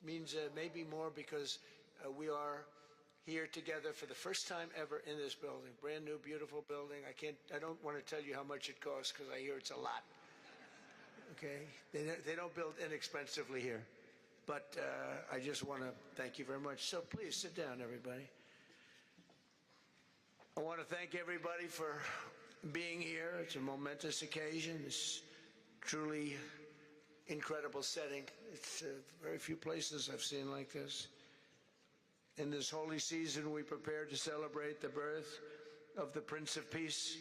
means maybe more because we are here together for the first time ever in this building. Brand new, beautiful building. I don't want to tell you how much it costs because I hear it's a lot. Okay? They don't build inexpensively here. But I just want to thank you very much. So please sit down, everybody. I want to thank everybody for being here. It's a momentous occasion. It's truly incredible setting. It's very few places I've seen like this. In this holy season, we prepare to celebrate the birth of the Prince of Peace.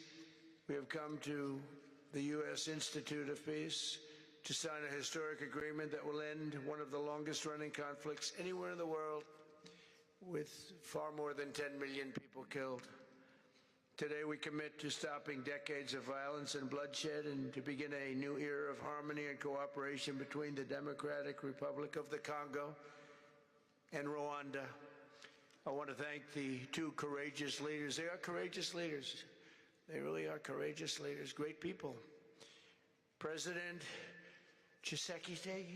We have come to the U.S. Institute of Peace to sign a historic agreement that will end one of the longest-running conflicts anywhere in the world, with far more than 10 million people killed. Today, we commit to stopping decades of violence and bloodshed and to begin a new era of harmony and cooperation between the Democratic Republic of the Congo and Rwanda. I want to thank the two courageous leaders. They are courageous leaders. They really are courageous leaders, great people. President Tshisekedi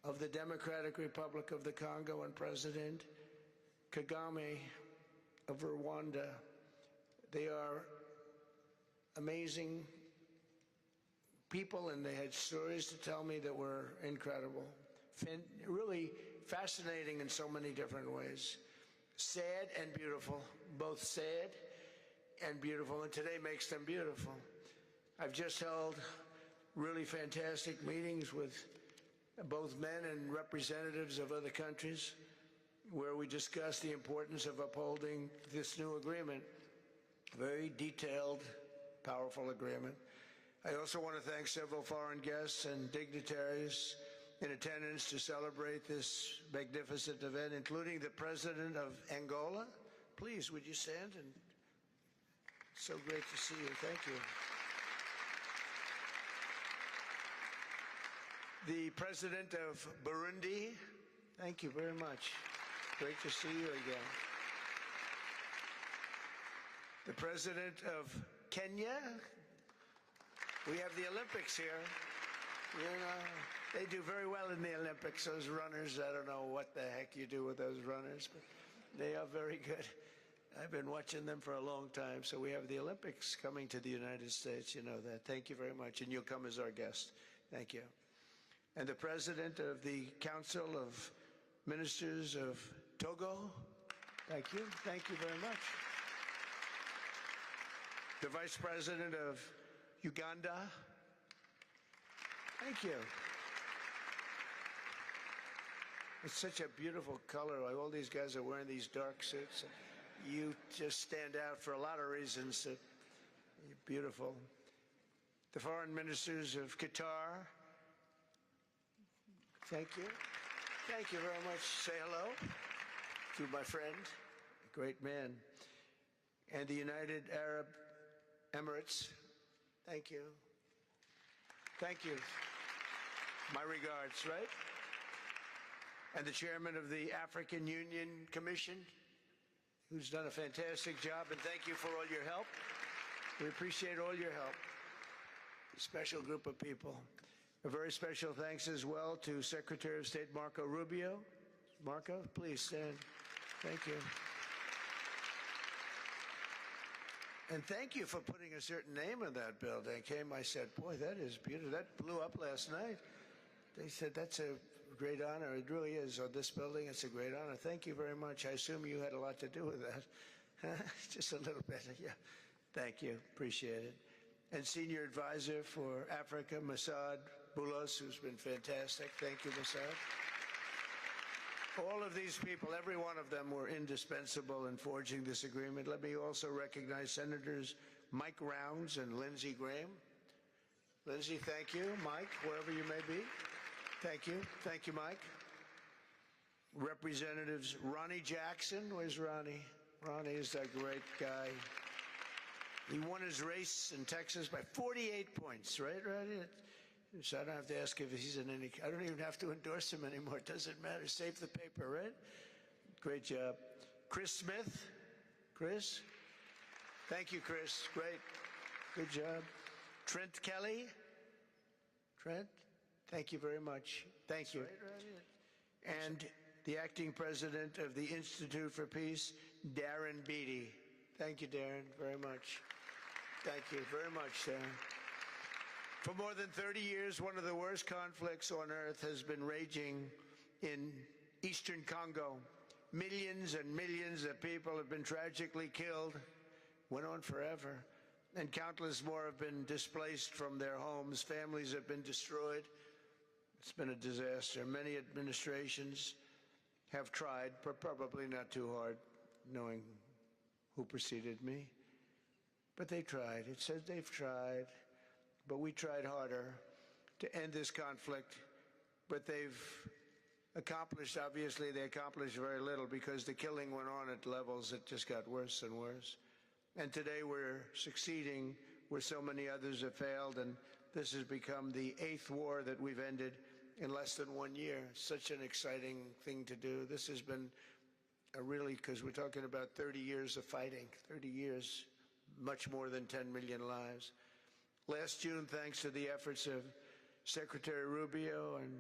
of the Democratic Republic of the Congo and President Kagame of Rwanda. They are amazing people, and they had stories to tell me that were incredible. Really fascinating in so many different ways. Sad and beautiful, both sad and beautiful, and today makes them beautiful. I've just held really fantastic meetings with both men and representatives of other countries where we discussed the importance of upholding this new agreement. Very detailed, powerful agreement. I also want to thank several foreign guests and dignitaries in attendance to celebrate this magnificent event, including the President of Angola. Please, would you stand? And so great to see you. Thank you. The President of Burundi. Thank you very much. Great to see you again. The President of Kenya. We have the Olympics here. You know, they do very well in the Olympics, those runners. I don't know what the heck you do with those runners, but they are very good. I've been watching them for a long time. So we have the Olympics coming to the United States. You know that. Thank you very much. And you'll come as our guest. Thank you. And the President of the Council of Ministers of Togo. Thank you. Thank you very much. The Vice President of Uganda. Thank you. It's such a beautiful color. Like all these guys are wearing these dark suits. You just stand out for a lot of reasons. You're beautiful. The Foreign Ministers of Qatar. Thank you. Thank you very much. Say hello to my friend, a great man. And the United Arab Emirates. Thank you. Thank you. My regards, right? And the Chairman of the African Union Commission, who's done a fantastic job, and thank you for all your help. We appreciate all your help. A special group of people. A very special thanks as well to Secretary of State Marco Rubio. Marco, please stand. Thank you. And thank you for putting a certain name in that building. I said, boy, that is beautiful. That blew up last night. They said, that's a great honor. It really is. On this building, it's a great honor. Thank you very much. I assume you had a lot to do with that. Just a little bit. Yeah. Thank you. Appreciate it. And Senior Advisor for Africa, Masad Boulos, who's been fantastic. Thank you, Masad. All of these people, every one of them were indispensable in forging this agreement. Let me also recognize Senators Mike Rounds and Lindsey Graham. Lindsey, thank you. Mike, wherever you may be. Thank you. Thank you, Mike. Representatives Ronnie Jackson. Where's Ronnie? Ronnie is a great guy. He won his race in Texas by 48 points, right, Ronnie? So I don't have to ask if he's in any, I don't even have to endorse him anymore. It doesn't matter. Save the paper, right? Great job. Chris Smith. Chris? Thank you, Chris. Great. Good job. Trent Kelly. Trent? Thank you very much. Thank you. and the acting president of the Institute for Peace, Darren Beattie. Thank you, Darren, very much. Thank you very much, Darren. For more than 30 years, one of the worst conflicts on earth has been raging in eastern Congo. Millions and millions of people have been tragically killed, went on forever, and countless more have been displaced from their homes. Families have been destroyed. It's been a disaster. Many administrations have tried, but probably not too hard, knowing who preceded me. But they tried. It says they've tried. But we tried harder to end this conflict. But they've accomplished, obviously, they accomplished very little because the killing went on at levels that just got worse and worse. And today we're succeeding where so many others have failed. And this has become the 8th war that we've ended in less than 1 year. Such an exciting thing to do. This has been a really, because we're talking about 30 years of fighting, 30 years, much more than 10 million lives. Last June, thanks to the efforts of Secretary Rubio and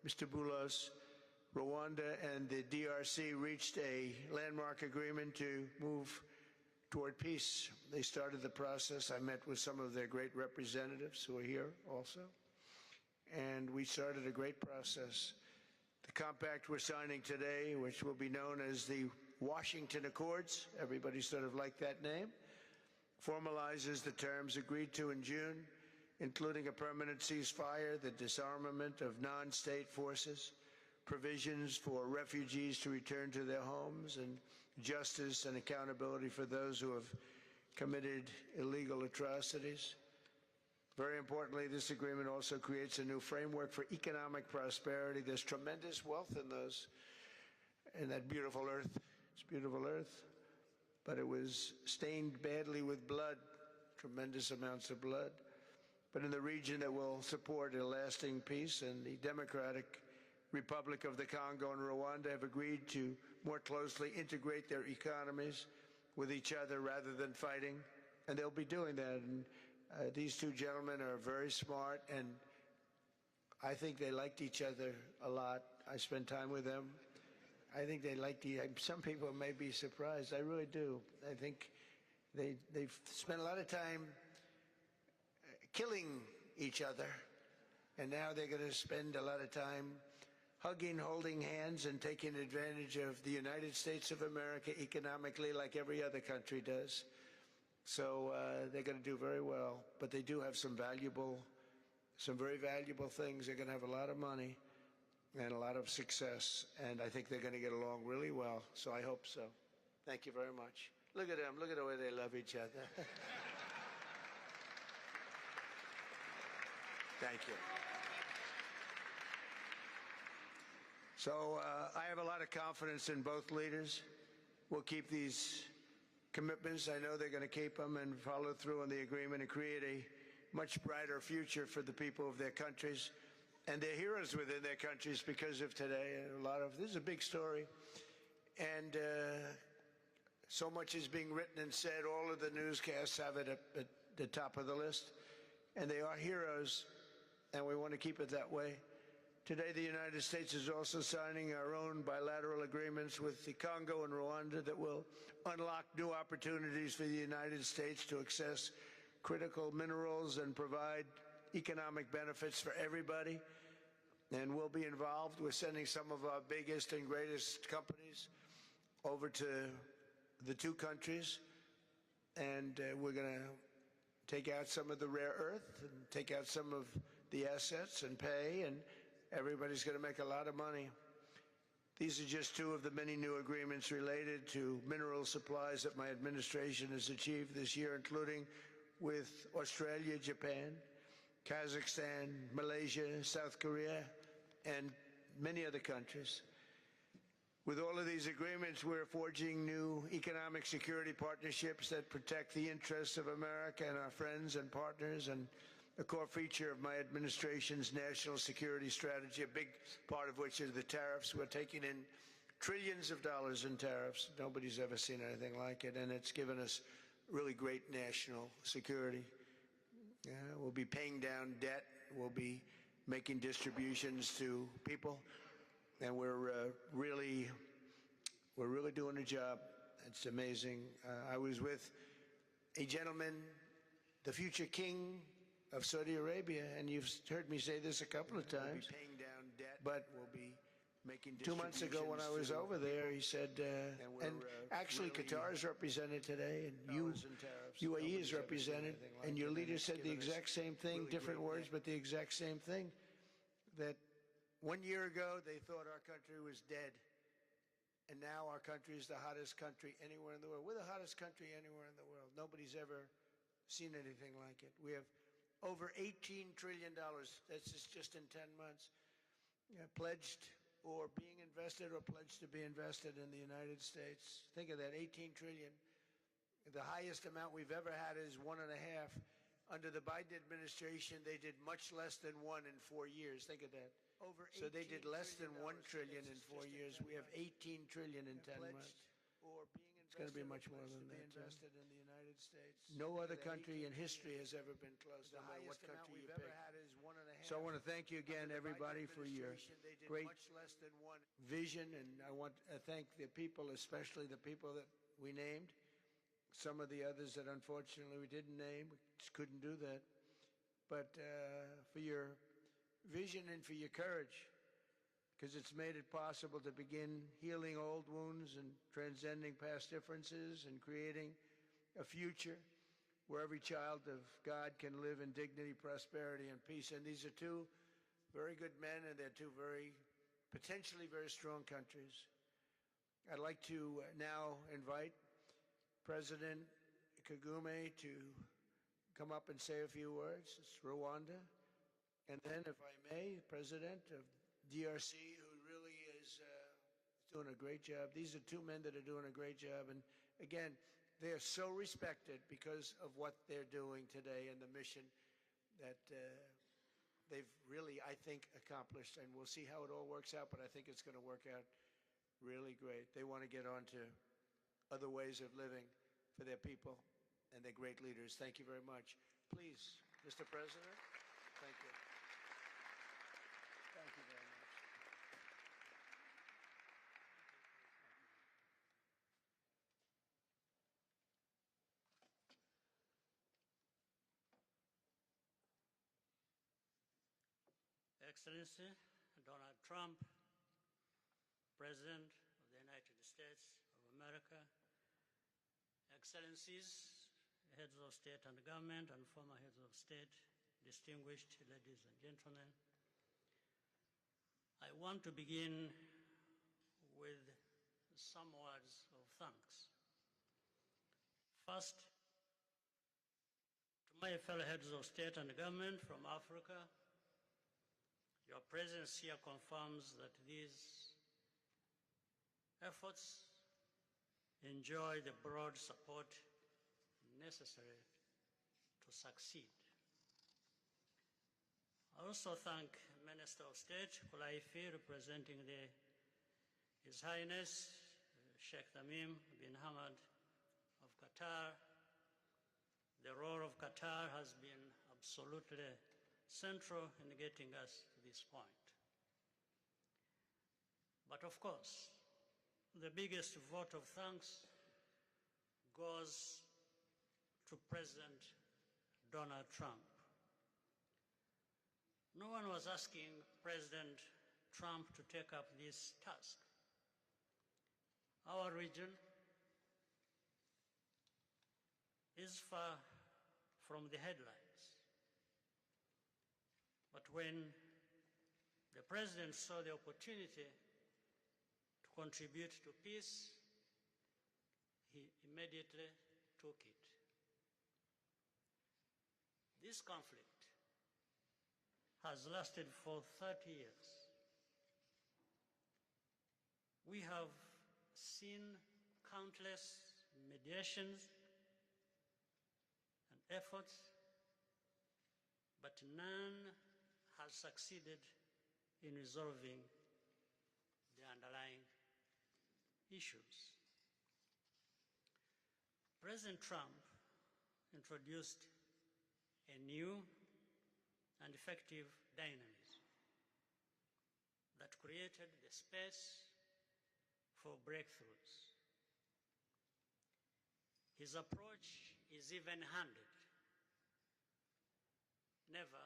Mr. Boulos, Rwanda and the DRC reached a landmark agreement to move toward peace. They started the process. I met with some of their great representatives who are here also. And we started a great process. The compact we're signing today, which will be known as the Washington Accords, everybody sort of liked that name, formalizes the terms agreed to in June, including a permanent ceasefire, the disarmament of non-state forces, provisions for refugees to return to their homes, and justice and accountability for those who have committed illegal atrocities. Very importantly, this agreement also creates a new framework for economic prosperity. There's tremendous wealth in that beautiful earth. It's beautiful earth, but it was stained badly with blood, tremendous amounts of blood. But in the region that will support a lasting peace, and the Democratic Republic of the Congo and Rwanda have agreed to more closely integrate their economies with each other rather than fighting, and they'll be doing that. And these two gentlemen are very smart, and I think they liked each other a lot. I spent time with them. I think they liked some people may be surprised. I really do. I think they've spent a lot of time killing each other, and now they're going to spend a lot of time hugging, holding hands, and taking advantage of the United States of America economically like every other country does. So they're going to do very well, but they do have some very valuable things. They're going to have a lot of money and a lot of success, and I think they're going to get along really well, so I hope so. Thank you very much. Look at them. Look at the way they love each other. Thank you. So I have a lot of confidence in both leaders. We'll keep these commitments. I know they're going to keep them and follow through on the agreement and create a much brighter future for the people of their countries and their heroes within their countries because of today. This is a big story, and so much is being written and said. All of the newscasts have it at the top of the list, and they are heroes, and we want to keep it that way. Today, the United States is also signing our own bilateral agreements with the Congo and Rwanda that will unlock new opportunities for the United States to access critical minerals and provide economic benefits for everybody. And we'll be involved. We're sending some of our biggest and greatest companies over to the two countries, and we're going to take out some of the rare earth and take out some of the assets and pay, and everybody's going to make a lot of money. These are just two of the many new agreements related to mineral supplies that my administration has achieved this year, including with Australia, Japan, Kazakhstan, Malaysia, South Korea, and many other countries. With all of these agreements, we're forging new economic security partnerships that protect the interests of America and our friends and partners, and a core feature of my administration's national security strategy, a big part of which is the tariffs. We're taking in trillions of dollars in tariffs. Nobody's ever seen anything like it, and it's given us really great national security. We'll be paying down debt. We'll be making distributions to people and we're really doing a job. It's amazing. I was with a gentleman, the future king of Saudi Arabia, and you've heard me say this a couple of times. We'll be paying down debt, but we'll be making 2 months ago when I was over there, he said, and actually Qatar is represented today, and UAE is represented, and your leader said the exact same thing, different words, but the exact same thing, that 1 year ago they thought our country was dead, and now our country is the hottest country anywhere in the world. We're the hottest country anywhere in the world. Nobody's ever seen anything like it. We have over $18 trillion, that's just in 10 months, pledged or being invested or pledged to be invested in the United States. Think of that, 18 trillion. The highest amount we've ever had is 1.5. Under the Biden administration, they did much less than 1 in 4 years. Think of that. So they did less than 1 trillion in 4 years. We have 18 trillion in 10 months. It's going to be much more than that. Invested in the United States. No other country in history has ever been close, no matter what country you pick. So I want to thank you again, everybody, for your great vision, and I want to thank the people, especially the people that we named. Some of the others that unfortunately we didn't name, we just couldn't do that. But for your vision and for your courage, because it's made it possible to begin healing old wounds and transcending past differences and creating a future where every child of God can live in dignity, prosperity, and peace. And these are two very good men, and they're two potentially very strong countries. I'd like to now invite President Kagame to come up and say a few words. It's Rwanda. And then, if I may, President of DRC, who really is doing a great job. These are two men that are doing a great job. And again, they are so respected because of what they're doing today and the mission that they've really, I think, accomplished. And we'll see how it all works out, but I think it's going to work out really great. They want to get on to other ways of living for their people, and they're great leaders. Thank you very much. Please, Mr. President, thank you. Thank you very much. Excellency Donald Trump, President of the United States of America, Excellencies, heads of state and government and former heads of state, distinguished ladies and gentlemen, I want to begin with some words of thanks. First, to my fellow heads of state and government from Africa, your presence here confirms that these efforts enjoy the broad support necessary to succeed. I also thank Minister of State Kulaifi, representing His Highness Sheikh Tamim bin Hamad of Qatar. The role of Qatar has been absolutely central in getting us to this point. But of course, the biggest vote of thanks goes to President Donald Trump. No one was asking President Trump to take up this task. Our region is far from the headlines. But when the President saw the opportunity to contribute to peace, he immediately took it. This conflict has lasted for 30 years. We have seen countless mediations and efforts, but none has succeeded in resolving the underlying issues. President Trump introduced a new and effective dynamism that created the space for breakthroughs. His approach is even-handed, never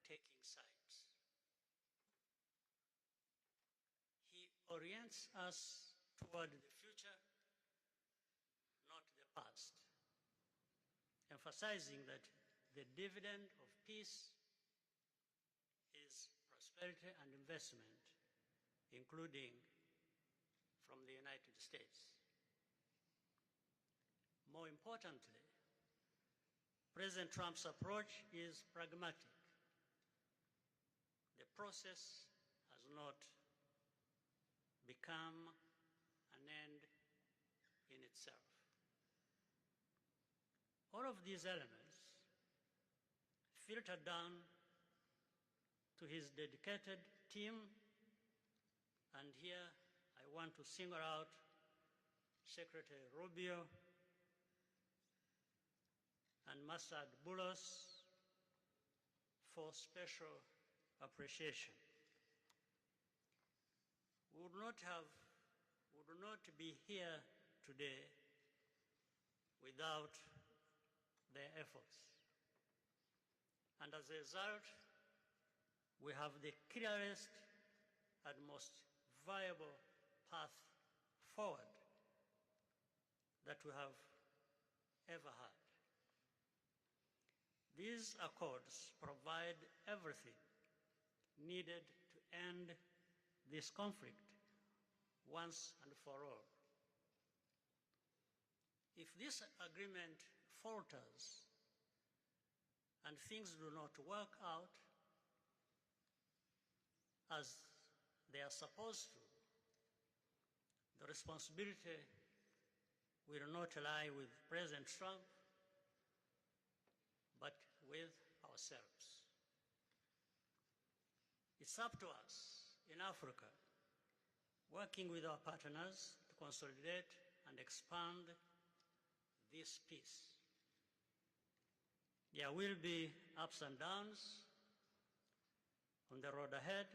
taking sides. He orients us toward the future, not the past, emphasizing that the dividend of peace is prosperity and investment, including from the United States. More importantly, President Trump's approach is pragmatic. The process has not become an end in itself. All of these elements filter down to his dedicated team, and here I want to single out Secretary Rubio and Masad Boulos for special appreciation. We would not be here today without their efforts. And as a result, we have the clearest and most viable path forward that we have ever had. These accords provide everything needed to end this conflict once and for all. If this agreement falters and things do not work out as they are supposed to, the responsibility will not lie with President Trump, but with ourselves. It's up to us in Africa, working with our partners to consolidate and expand this peace. There will be ups and downs on the road ahead,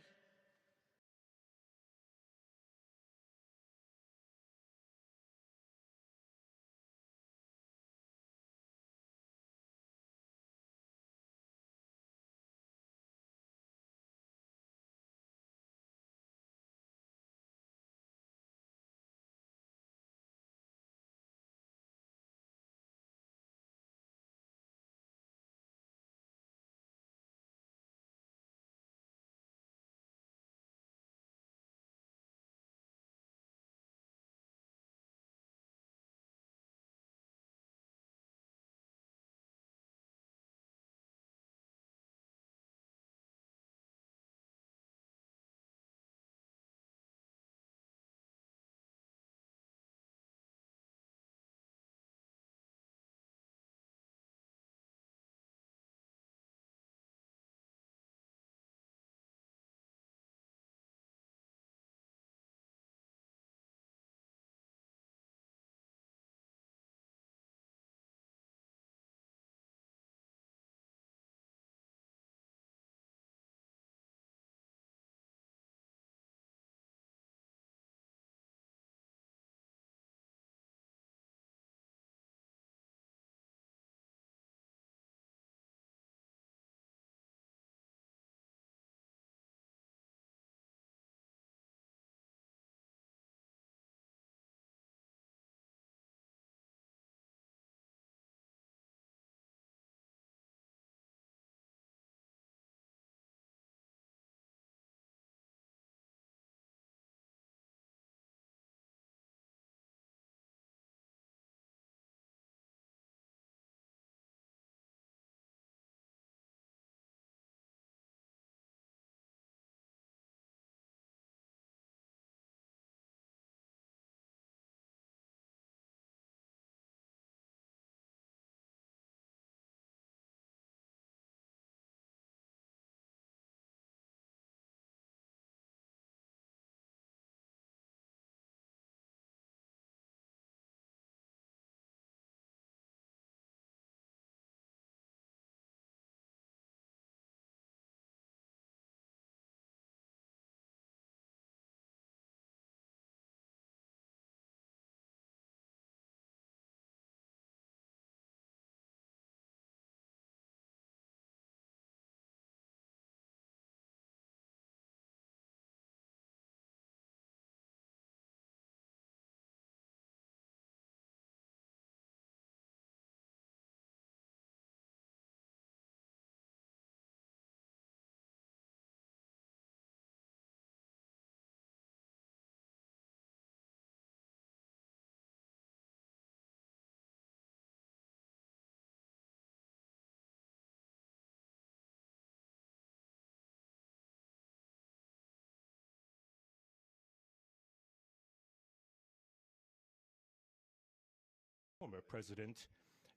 former president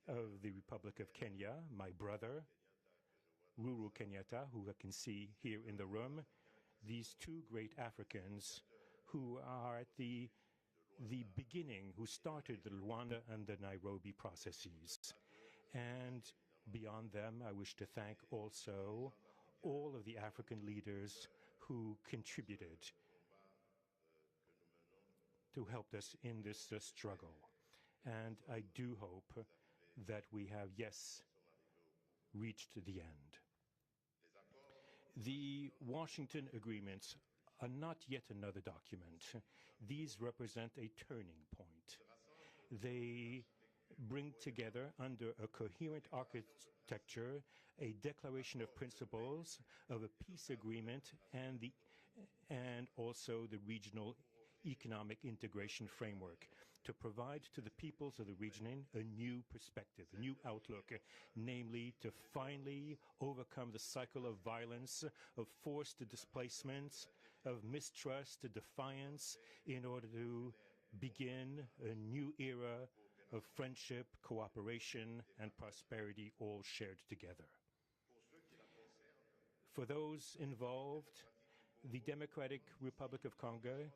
of the Republic of Kenya, my brother, Uhuru Kenyatta, who I can see here in the room, these two great Africans who are at the beginning, who started the Rwanda and the Nairobi processes. And beyond them, I wish to thank also all of the African leaders who contributed to help us in this struggle. And I do hope that we have, yes, reached the end. The Washington agreements are not yet another document. These represent a turning point. They bring together under a coherent architecture a declaration of principles of a peace agreement and also the regional economic integration framework to provide to the peoples of the region a new perspective, a new outlook, namely to finally overcome the cycle of violence, of forced displacements, of mistrust, defiance, in order to begin a new era of friendship, cooperation, and prosperity all shared together. For those involved, the Democratic Republic of Congo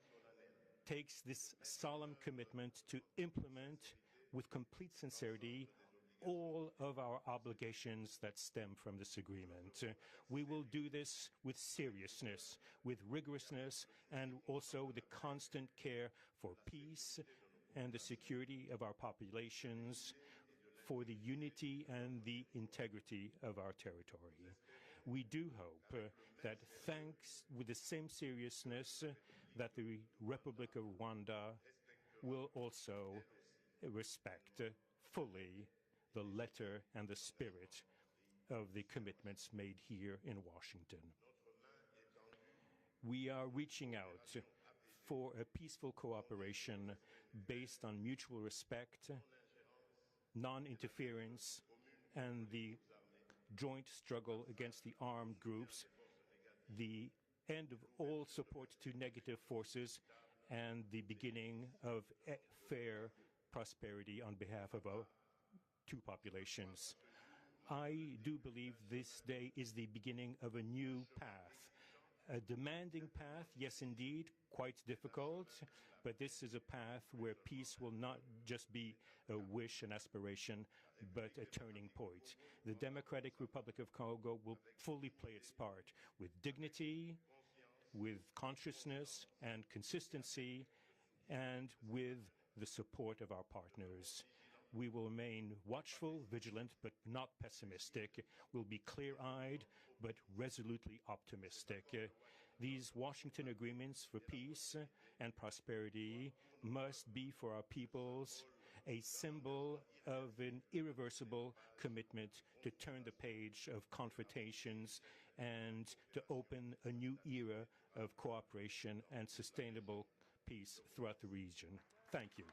takes this solemn commitment to implement with complete sincerity all of our obligations that stem from this agreement. We will do this with seriousness, with rigorousness, and also with the constant care for peace and the security of our populations, for the unity and the integrity of our territory. We do hope that thanks with the same seriousness that the Republic of Rwanda will also respect fully the letter and the spirit of the commitments made here in Washington. We are reaching out for a peaceful cooperation based on mutual respect, non-interference, and the joint struggle against the armed groups, the end of all support to negative forces, and the beginning of fair prosperity on behalf of our two populations. I do believe this day is the beginning of a new path. A demanding path, yes indeed, quite difficult, but this is a path where peace will not just be a wish and aspiration, but a turning point. The Democratic Republic of Congo will fully play its part with dignity, with consciousness and consistency, and with the support of our partners. We will remain watchful, vigilant, but not pessimistic. We'll be clear-eyed, but resolutely optimistic. These Washington agreements for peace and prosperity must be for our peoples a symbol of an irreversible commitment to turn the page of confrontations and to open a new era of cooperation and sustainable peace throughout the region. Thank you.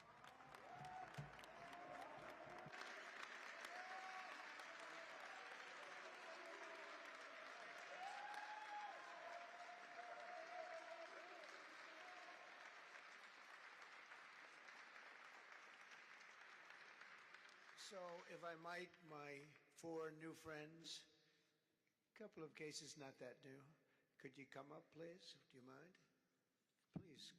So, if I might, my four new friends, a couple of cases not that new, could you come up, please? Do you mind? Please.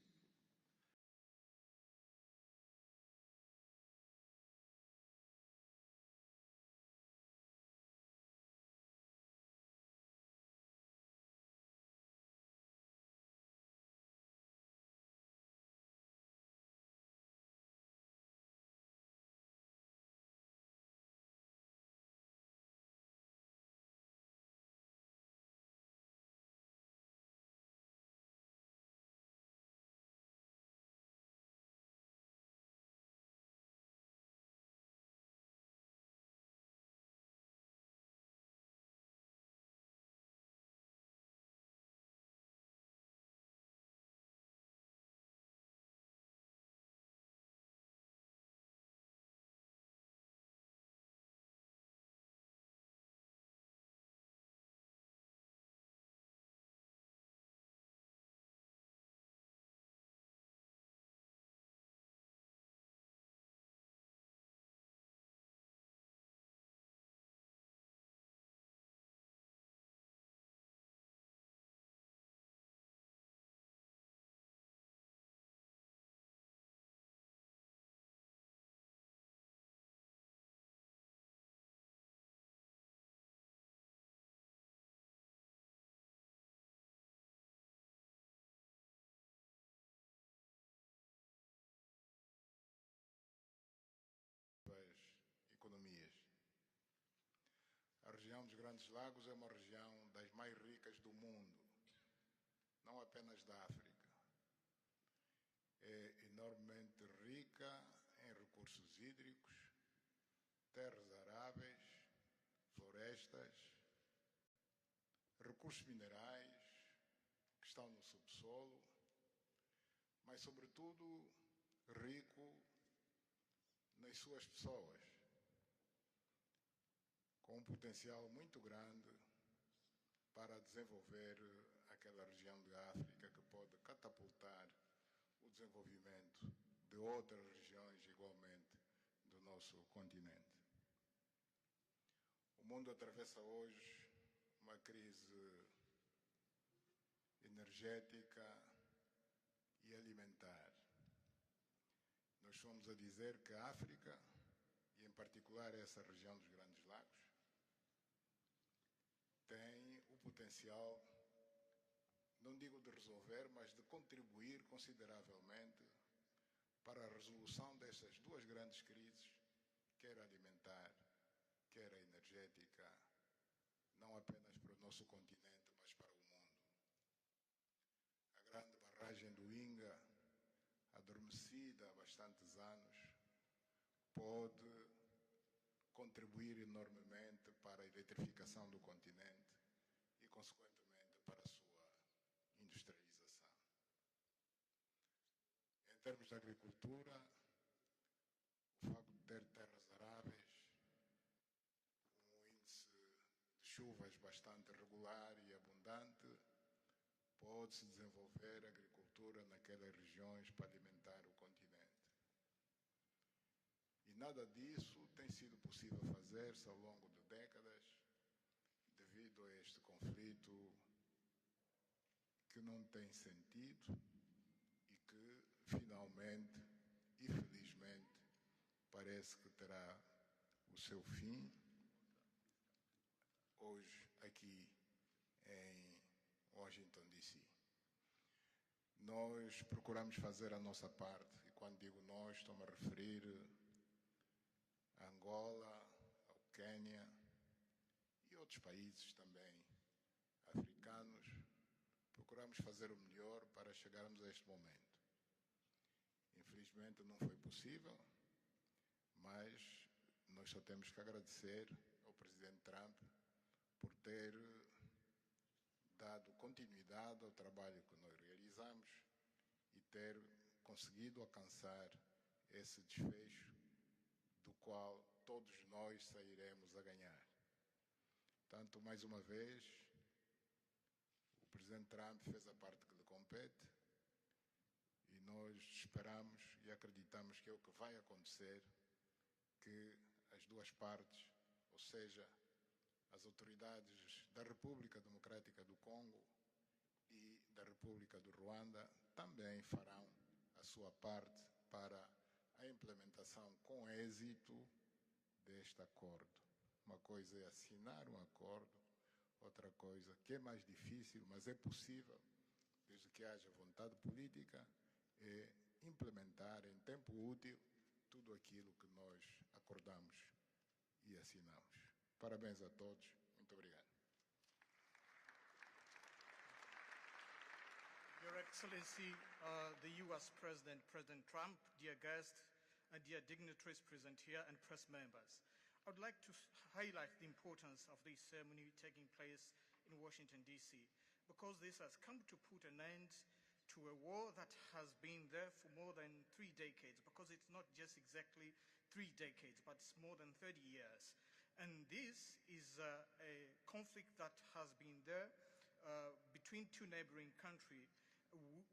dos Grandes Lagos é uma região das mais ricas do mundo, não apenas da África. É enormemente rica em recursos hídricos, terras aráveis, florestas, recursos minerais que estão no subsolo, mas, sobretudo, rico nas suas pessoas, com um potencial muito grande para desenvolver aquela região de África que pode catapultar o desenvolvimento de outras regiões igualmente do nosso continente. O mundo atravessa hoje uma crise energética e alimentar. Nós estamos a dizer que a África, e em particular essa região dos Grandes Lagos, tem o potencial, não digo de resolver, mas de contribuir consideravelmente para a resolução dessas duas grandes crises, quer alimentar, quer a energética, não apenas para o nosso continente, mas para o mundo. A grande barragem do Inga, adormecida há bastantes anos, pode contribuir enormemente para a eletrificação do continente e, consequentemente, para a sua industrialização. Em termos de agricultura, o facto de ter terras aráveis, um índice de chuvas bastante regular e abundante, pode-se desenvolver a agricultura naquelas regiões para alimentar o continente. E nada disso tem sido possível fazer-se ao longo de décadas, devido a este conflito que não tem sentido e que, finalmente e felizmente, parece que terá o seu fim hoje aqui em Washington, D.C. Nós procuramos fazer a nossa parte, e quando digo nós, estou-me a referir a Angola, ao Quênia e outros países também africanos. Procuramos fazer o melhor para chegarmos a este momento. Infelizmente não foi possível, mas nós só temos que agradecer ao presidente Trump por ter dado continuidade ao trabalho que nós realizamos e ter conseguido alcançar esse desfecho do qual todos nós sairemos a ganhar. Portanto, mais uma vez, o presidente Trump fez a parte que lhe compete e nós esperamos e acreditamos que é o que vai acontecer, que as duas partes, ou seja, as autoridades da República Democrática do Congo e da República do Ruanda também farão a sua parte para a implementação com êxito deste acordo. Uma coisa é assinar um acordo, outra coisa que é mais difícil, mas é possível, desde que haja vontade política, é implementar em tempo útil tudo aquilo que nós acordamos e assinamos. Parabéns a todos. Muito obrigado. Your Excellency, the U.S. President, President Trump, dear guests, and dear dignitaries present here and press members. I would like to highlight the importance of this ceremony taking place in Washington, D.C., because this has come to put an end to a war that has been there for more than 3 decades, because it's not just exactly 3 decades, but it's more than 30 years. And this is a conflict that has been there between two neighboring countries,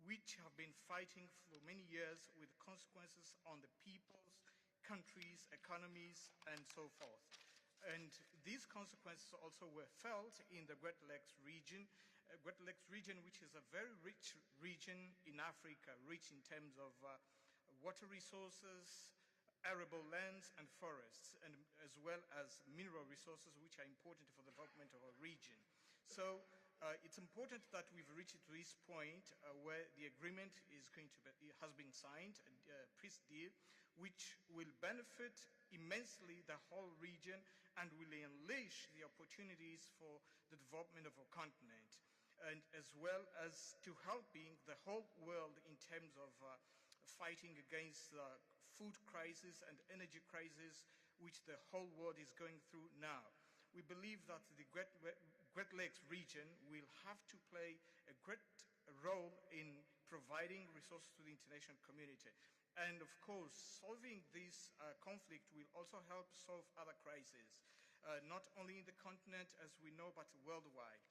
which have been fighting for many years with consequences on the peoples, countries, economies, and so forth. And these consequences also were felt in the Great Lakes region, which is a very rich region in Africa, rich in terms of water resources, arable lands and forests, and as well as mineral resources, which are important for the development of a region. So it's important that we've reached to this point where the agreement is going to be, has been signed, a peace deal, which will benefit immensely the whole region and will unleash the opportunities for the development of our continent, and as well as to helping the whole world in terms of fighting against the food crisis and energy crisis which the whole world is going through now. We believe that the Great Lakes region will have to play a great role in providing resources to the international community. And of course, solving this conflict will also help solve other crises, not only in the continent as we know, but worldwide.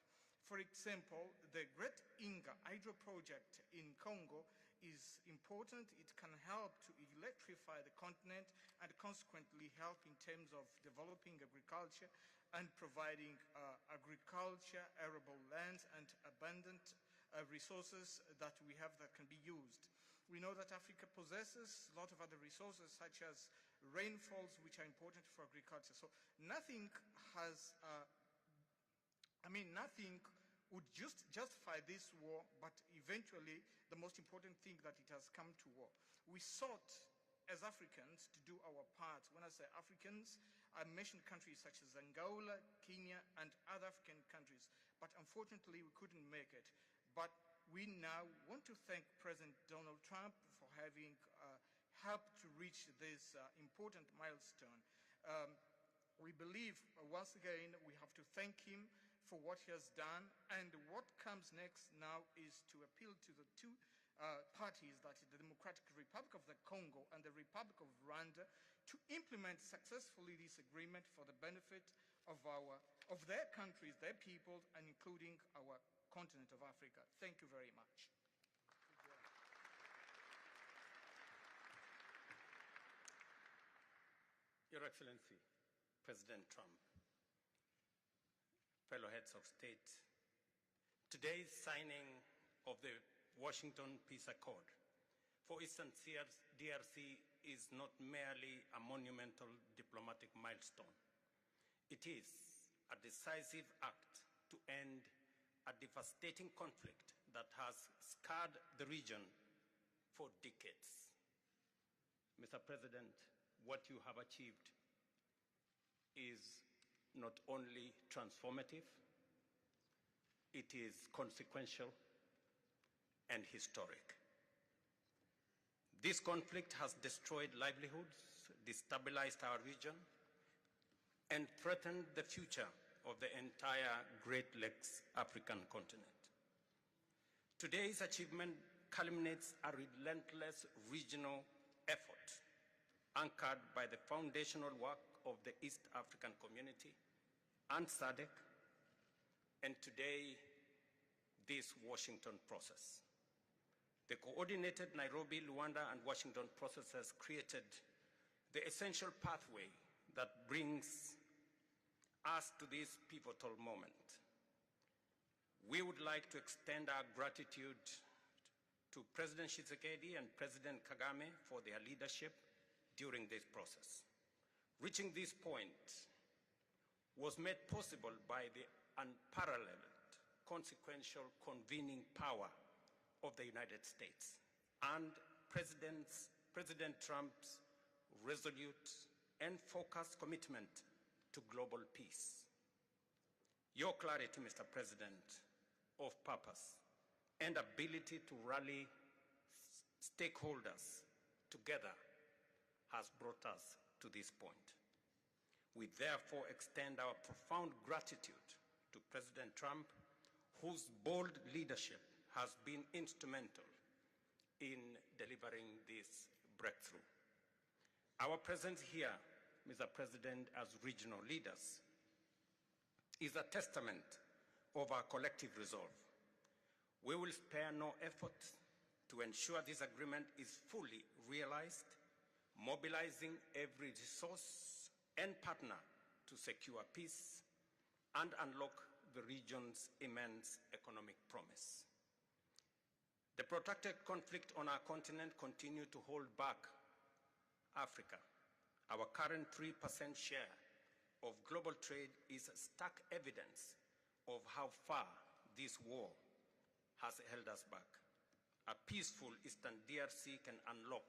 For example, the Great Inga hydro project in Congo is important. It can help to electrify the continent and consequently help in terms of developing agriculture and providing agriculture, arable lands, and abundant resources that we have that can be used. We know that Africa possesses a lot of other resources such as rainfalls, which are important for agriculture. So nothing has, nothing would just justify this war, but eventually the most important thing that it has come to war. We sought as Africans to do our part. When I say Africans, I mentioned countries such as Angola, Kenya, and other African countries, but unfortunately we couldn't make it. But we now want to thank President Donald Trump for having helped to reach this important milestone. We believe, once again, we have to thank him for what he has done, and what comes next now is to appeal to the two parties, that is the Democratic Republic of the Congo and the Republic of Rwanda, to implement successfully this agreement for the benefit of their countries, their people, and including our continent of Africa. Thank you very much. Your Excellency, President Trump, fellow heads of state, today's signing of the Washington Peace Accord for Eastern DRC is not merely a monumental diplomatic milestone. It is a decisive act to end a devastating conflict that has scarred the region for decades. Mr. President, what you have achieved is not only transformative, it is consequential and historic. This conflict has destroyed livelihoods, destabilized our region, and threatened the future of the entire Great Lakes African continent. Today's achievement culminates a relentless regional effort anchored by the foundational work of the East African Community and SADC, and today, this Washington process. The coordinated Nairobi, Rwanda, and Washington process has created the essential pathway that brings us to this pivotal moment. We would like to extend our gratitude to President Tshisekedi and President Kagame for their leadership during this process. Reaching this point was made possible by the unparalleled consequential convening power of the United States and President Trump's resolute and focused commitment to global peace. Your clarity, Mr. President, of purpose and ability to rally stakeholders together has brought us to this point. We therefore extend our profound gratitude to President Trump, whose bold leadership has been instrumental in delivering this breakthrough. Our presence here, Mr. President, as regional leaders, is a testament of our collective resolve. We will spare no effort to ensure this agreement is fully realized, mobilizing every resource and partner to secure peace and unlock the region's immense economic promise. The protracted conflict on our continent continues to hold back Africa. Our current 3% share of global trade is stark evidence of how far this war has held us back. A peaceful Eastern DRC can unlock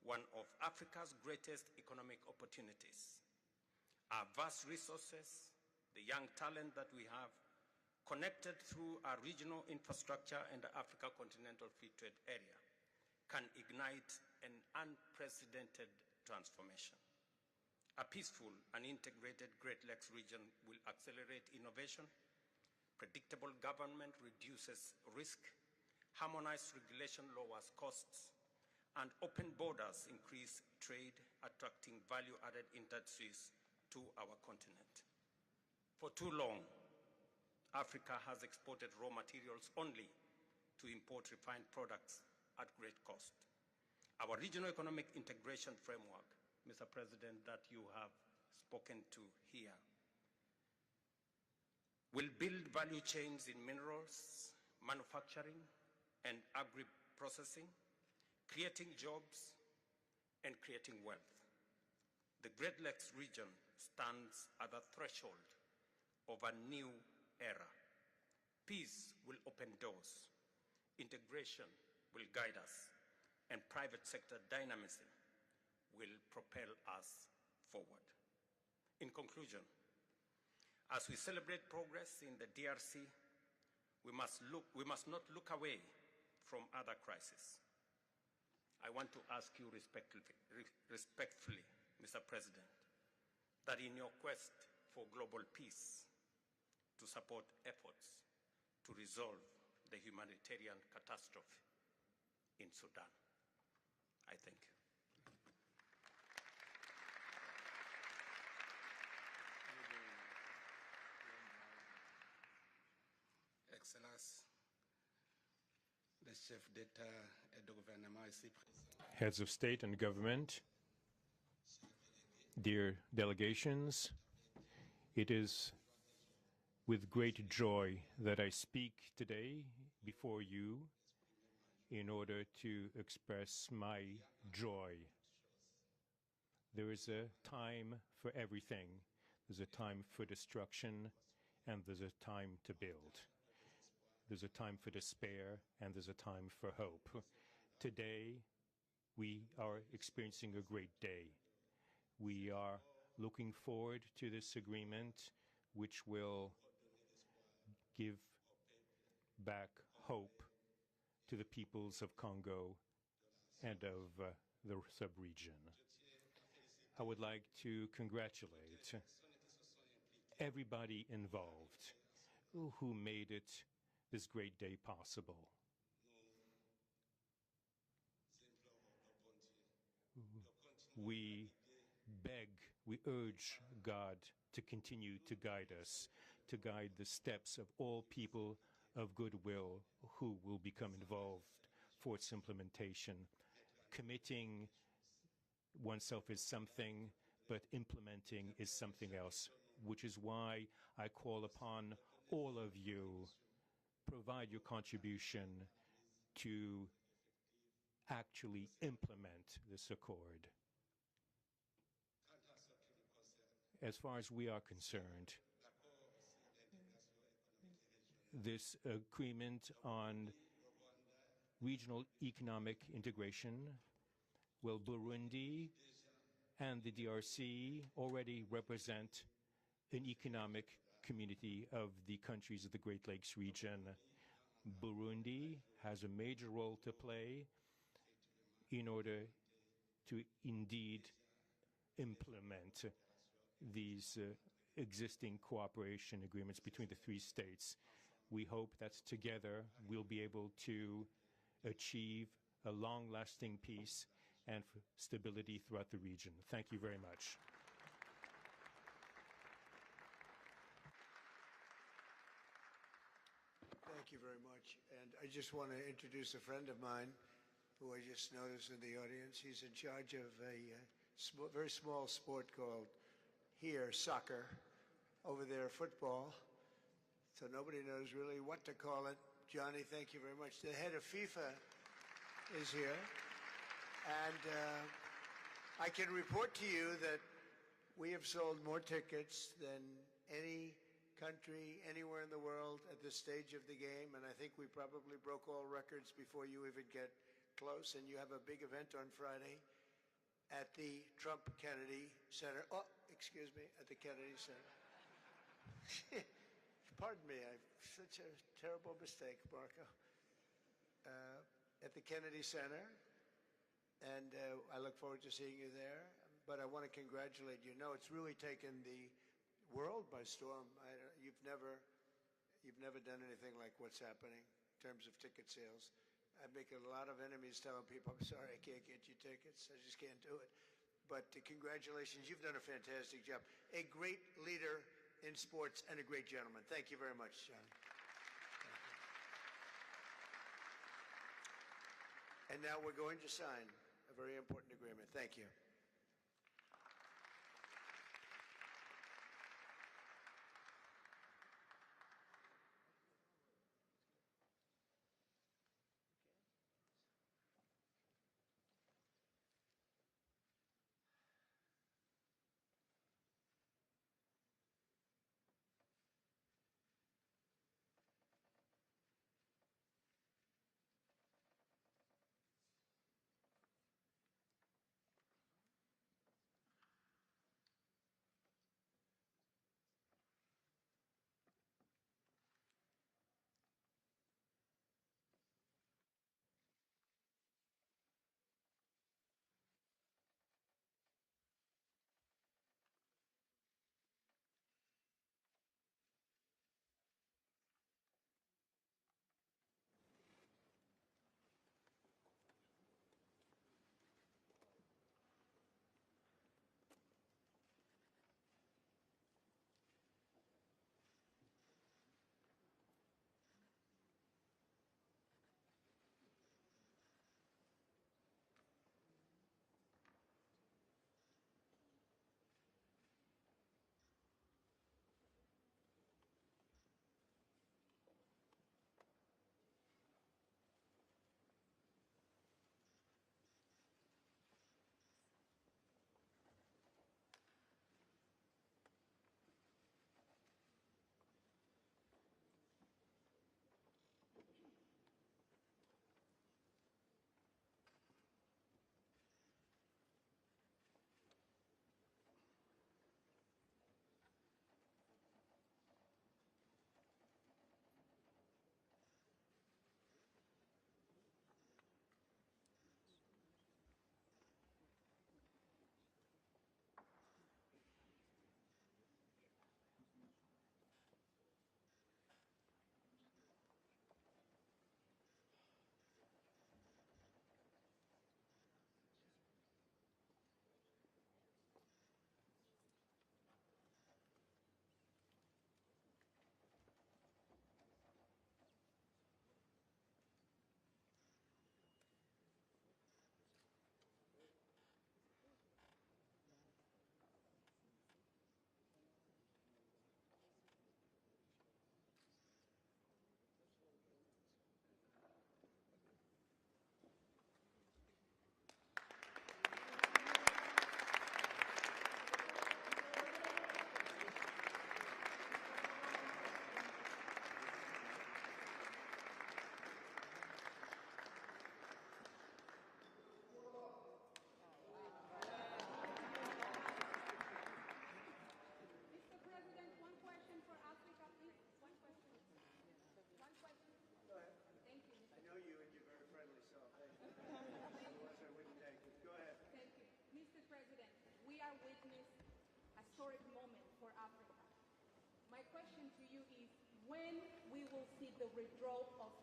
one of Africa's greatest economic opportunities. Our vast resources, the young talent that we have, connected through our regional infrastructure and the Africa Continental Free Trade Area, can ignite an unprecedented transformation. A peaceful and integrated Great Lakes region will accelerate innovation, predictable government reduces risk, harmonized regulation lowers costs, and open borders increase trade, attracting value-added industries to our continent. For too long, Africa has exported raw materials only to import refined products at great cost. Our regional economic integration framework, Mr. President, that you have spoken to here, will build value chains in minerals, manufacturing, and agri-processing, creating jobs and creating wealth. The Great Lakes region stands at the threshold of a new era. Peace will open doors, integration will guide us, and private sector dynamism will propel us forward. In conclusion, as we celebrate progress in the DRC, we must not look away from other crises. I want to ask you respectfully, Mr. President, that in your quest for global peace, to support efforts to resolve the humanitarian catastrophe in Sudan. I thank you. Excellence, le chef d'État et de gouvernement ici présent. Heads of state and government, dear delegations, it is with great joy that I speak today before you in order to express my joy. There is a time for everything. There's a time for destruction, and there's a time to build. There's a time for despair, and there's a time for hope. Today, we are experiencing a great day. We are looking forward to this agreement, which will give back hope to the peoples of Congo and of the sub-region. I would like to congratulate everybody involved who made it this great day possible. We beg, we urge God to continue to guide us, to guide the steps of all people of goodwill who will become involved for its implementation. Committing oneself is something, but implementing is something else, which is why I call upon all of you, provide your contribution to actually implement this accord. As far as we are concerned, this agreement on regional economic integration, well, Burundi and the DRC already represent an economic community of the countries of the Great Lakes region. Burundi has a major role to play in order to indeed implement these existing cooperation agreements between the three states. We hope that together we'll be able to achieve a long-lasting peace and stability throughout the region. Thank you very much. Thank you very much. And I just want to introduce a friend of mine who I just noticed in the audience. He's in charge of a very small sport called here soccer, over there football. So nobody knows really what to call it. Johnny, thank you very much. The head of FIFA is here. And I can report to you that we have sold more tickets than any country anywhere in the world at this stage of the game. And I think we probably broke all records before you even get close. And you have a big event on Friday. at the Trump Kennedy Center. Oh, excuse me, at the Kennedy Center. Pardon me, such a terrible mistake, Marco. At the Kennedy Center, and I look forward to seeing you there. But I want to congratulate you. No, it's really taken the world by storm. You've never done anything like what's happening in terms of ticket sales. I'm making a lot of enemies telling people, I'm sorry, I can't get you tickets. I just can't do it. But congratulations, you've done a fantastic job. A great leader in sports and a great gentleman. Thank you very much, John. And now we're going to sign a very important agreement. Thank you. historic moment for Africa. My question to you is when we will see the withdrawal of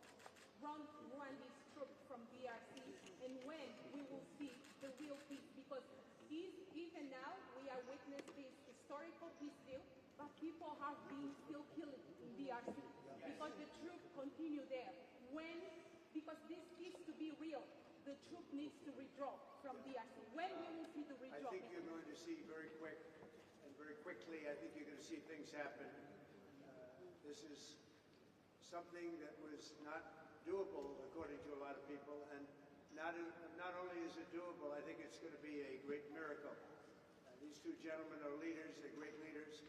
Rwanda's troops from DRC and when we will see the real peace, because even now we are witnessing this historical peace deal, but people have been still killed in DRC because the troops continue there. Because this needs to be real, the troop needs to withdraw from DRC. When we will see the withdrawal? I think you're going to see very quickly, I think you're going to see things happen. This is something that was not doable, according to a lot of people, and not only is it doable, I think it's going to be a great miracle. These two gentlemen are leaders, they're great leaders,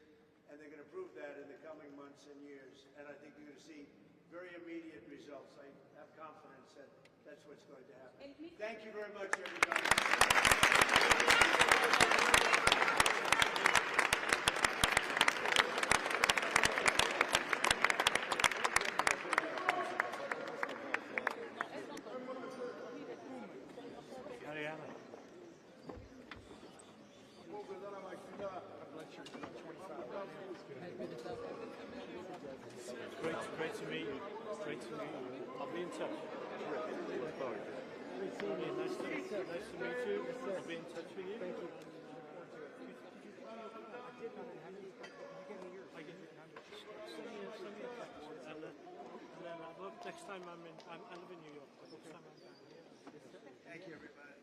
and they're going to prove that in the coming months and years. And I think you're going to see very immediate results. I have confidence that that's what's going to happen. Thank you very much, everybody. Great to meet you. I'll be in touch. Look forward to it. Nice to meet you. I'll be in touch with you. Thank you. Send me a text, and then I'd love next time I live in New York. Next time I'm down here. Thank you, everybody.